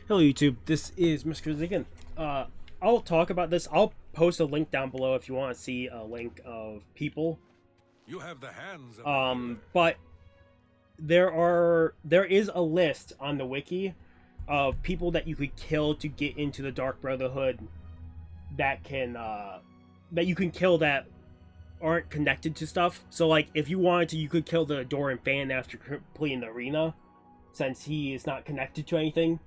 Hello YouTube, this is Mr. Ziggin. I'll talk about this. I'll post a link down below if you want to see a link of people. You have the hands of but there is a list on the wiki of people that you could kill to get into the Dark Brotherhood that you can kill that aren't connected to stuff. So like if you wanted to, you could kill the Doran fan after completing the arena, since he is not connected to anything.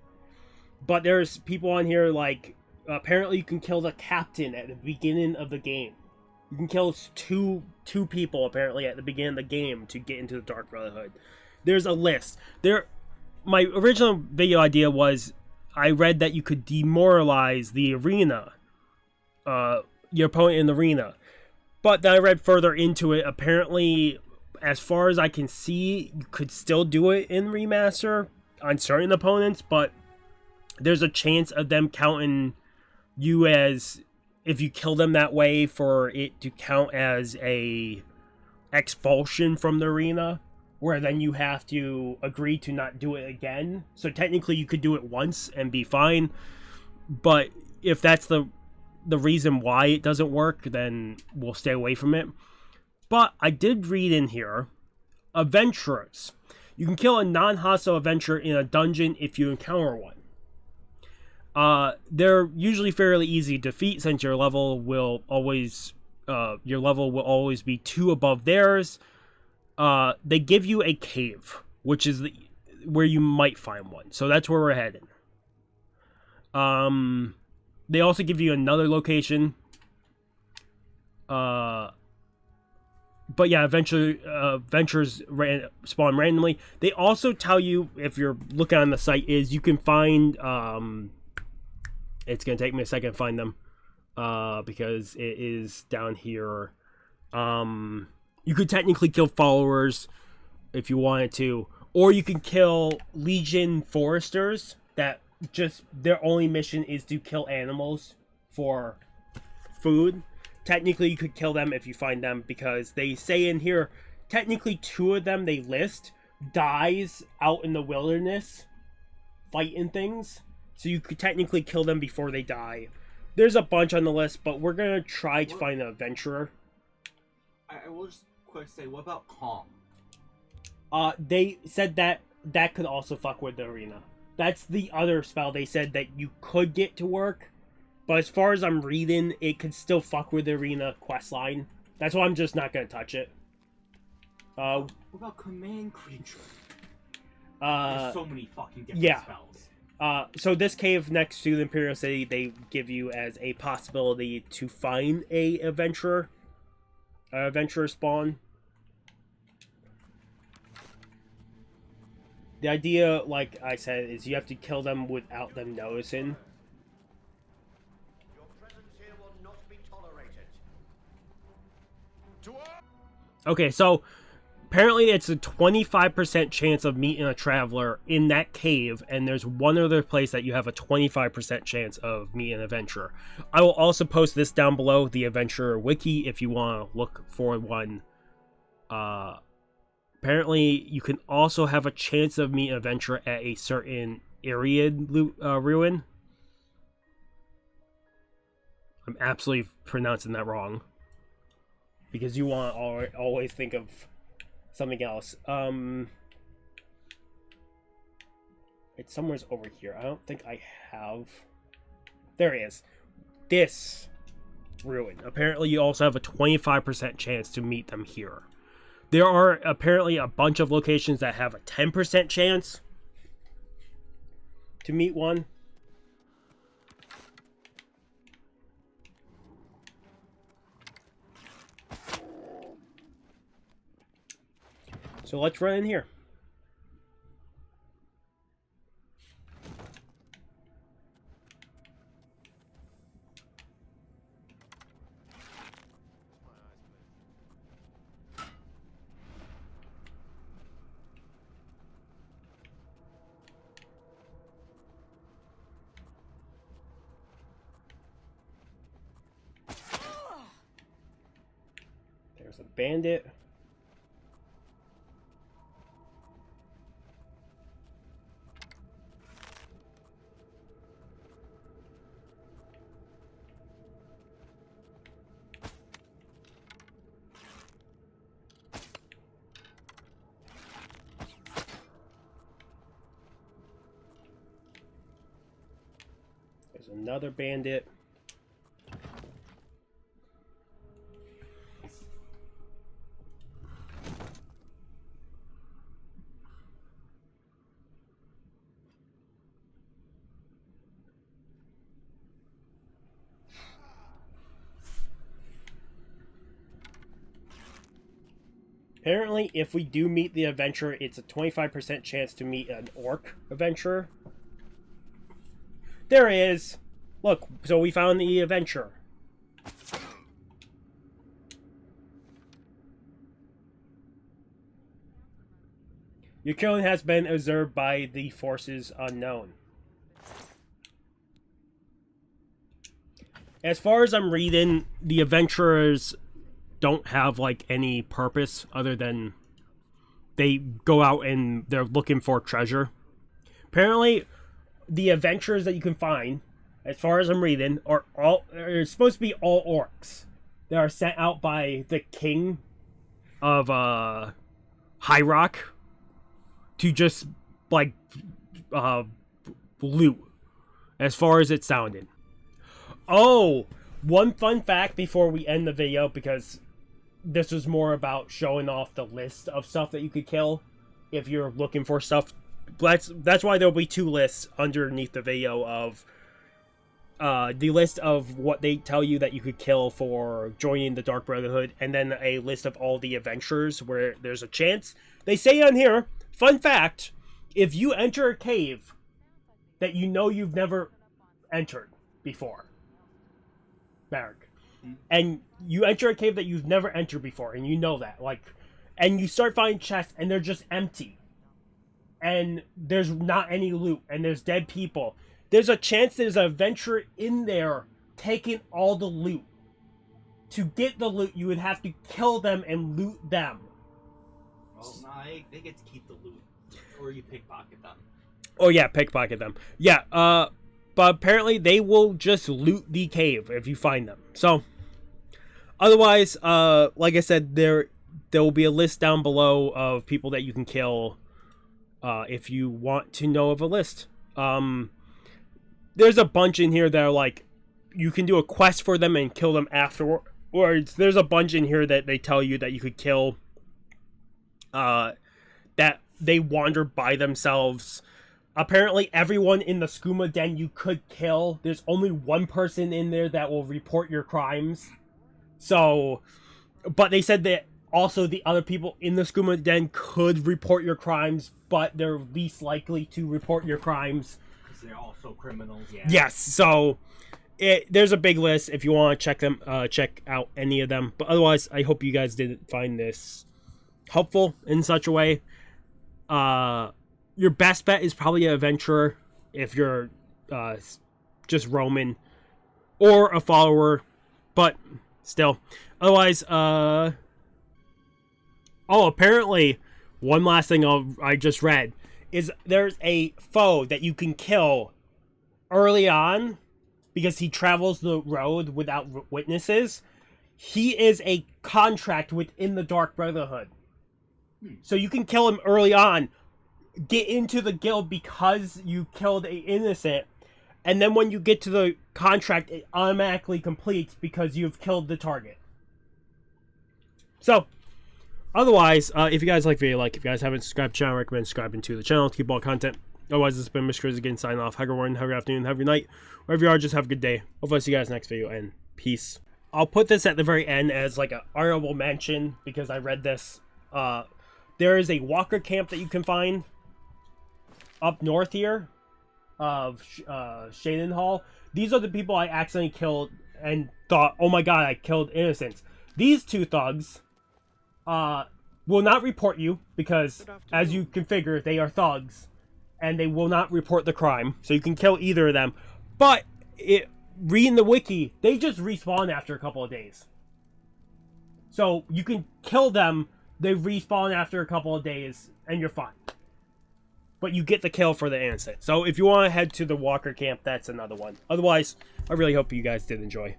But there's people on here like apparently you can kill the captain at the beginning of the game. You can kill two people apparently at the beginning of the game to get into the Dark Brotherhood. There's a list. My original video idea was I read that you could demoralize the arena, your opponent in the arena. But then I read further into it. Apparently, as far as I can see, you could still do it in Remaster on certain opponents, but there's a chance of them counting you as, if you kill them that way, for it to count as a expulsion from the arena, where then you have to agree to not do it again. So technically you could do it once and be fine, but if that's the reason why it doesn't work, then we'll stay away from it. But I did read in here, adventurers. You can kill a non-hostile adventurer in a dungeon if you encounter one. They're usually fairly easy to defeat, since your level will always be 2 above theirs. They give you a cave, which is where you might find one. So that's where we're heading. They also give you another location. But yeah, adventurers spawn randomly. They also tell you, if you're looking on the site, is you can find, it's going to take me a second to find them, because it is down here. You could technically kill followers if you wanted to, or you can kill Legion Foresters that just, their only mission is to kill animals for food. Technically, you could kill them if you find them, because they say in here, technically 2 of them they list dies out in the wilderness fighting things. So you could technically kill them before they die. There's a bunch on the list, but we're going to try to find an adventurer. I will just quick say, what about Calm? They said that could also fuck with the arena. That's the other spell they said that you could get to work. But as far as I'm reading, it could still fuck with the arena questline. That's why I'm just not going to touch it. What about Command Creature? There's so many fucking different spells. So this cave next to the Imperial City, they give you as a possibility to find a adventurer spawn. The idea, like I said, is you have to kill them without them noticing. Your presence here will not be tolerated. Okay, so apparently it's a 25% chance of meeting a traveler in that cave, and there's one other place that you have a 25% chance of meeting an adventurer. I will also post this down below, the adventurer wiki, if you want to look for one. Apparently you can also have a chance of meeting an adventurer at a certain Iriad ruin. I'm absolutely pronouncing that wrong, because you want to always think of something else. It's somewhere over here. I don't think I have. There it is. This ruin. Apparently you also have a 25% chance to meet them here. There are apparently a bunch of locations that have a 10% chance to meet one. So let's run in here. There's a bandit. There's another bandit. Apparently, if we do meet the adventurer, it's a 25% chance to meet an orc adventurer. There he is. Look, so we found the adventurer. Your killing has been observed by the forces unknown. As far as I'm reading, the adventurers don't have like any purpose other than they go out and they're looking for treasure. Apparently, the adventurers that you can find, as far as I'm reading, are supposed to be all orcs. They are sent out by the king of High Rock to just like loot, as far as it sounded. Oh, one fun fact before we end the video, because this was more about showing off the list of stuff that you could kill if you're looking for stuff. That's why there'll be two lists underneath the video of the list of what they tell you that you could kill for joining the Dark Brotherhood, and then a list of all the adventures where there's a chance. They say on here, fun fact, if you enter a cave that you know you've never entered before, Merrick, and you enter a cave that you've never entered before, and you know that, like, and you start finding chests and they're just empty, and there's not any loot, and there's dead people, there's a chance there's an adventurer in there taking all the loot. To get the loot, you would have to kill them and loot them. Well, nah, they get to keep the loot, or you pickpocket them. Oh yeah, pickpocket them. Yeah, but apparently they will just loot the cave if you find them. So, otherwise, like I said, there will be a list down below of people that you can kill if you want to know of a list. There's a bunch in here that are like, you can do a quest for them and kill them afterwards. There's a bunch in here that they tell you that you could kill, that they wander by themselves. Apparently, everyone in the skooma den you could kill. There's only one person in there that will report your crimes. So, but they said that also the other people in the skooma den could report your crimes, but they're least likely to report your crimes. Because they're also criminals, yeah. Yes, so there's a big list if you want to check out any of them. But otherwise, I hope you guys did find this helpful in such a way. Your best bet is probably an adventurer if you're just roaming, or a follower, but still. Otherwise, apparently, one last thing I just read is there's a foe that you can kill early on because he travels the road without witnesses. He is a contract within the Dark Brotherhood. So you can kill him early on, get into the guild because you killed an innocent, and then when you get to the contract, it automatically completes because you've killed the target. So, otherwise, if you guys like the video, if you guys haven't subscribed to the channel, I recommend subscribing to the channel to keep all content. Otherwise, this has been Mr. Chris again, signing off. Have a good morning, have a good afternoon, have a good night. Wherever you are, just have a good day. Hopefully I'll see you guys next video, and peace. I'll put this at the very end as like an honorable mention because I read this. There is a walker camp that you can find up north here of Shaden Hall. These are the people I accidentally killed and thought, oh my god, I killed innocents. These two thugs will not report you because, as you can figure, they are thugs and they will not report the crime. So you can kill either of them. But reading the wiki, they just respawn after a couple of days. So you can kill them, they respawn after a couple of days, and you're fine. But you get the kill for the innocent. So if you want to head to the walker camp, that's another one. Otherwise, I really hope you guys did enjoy.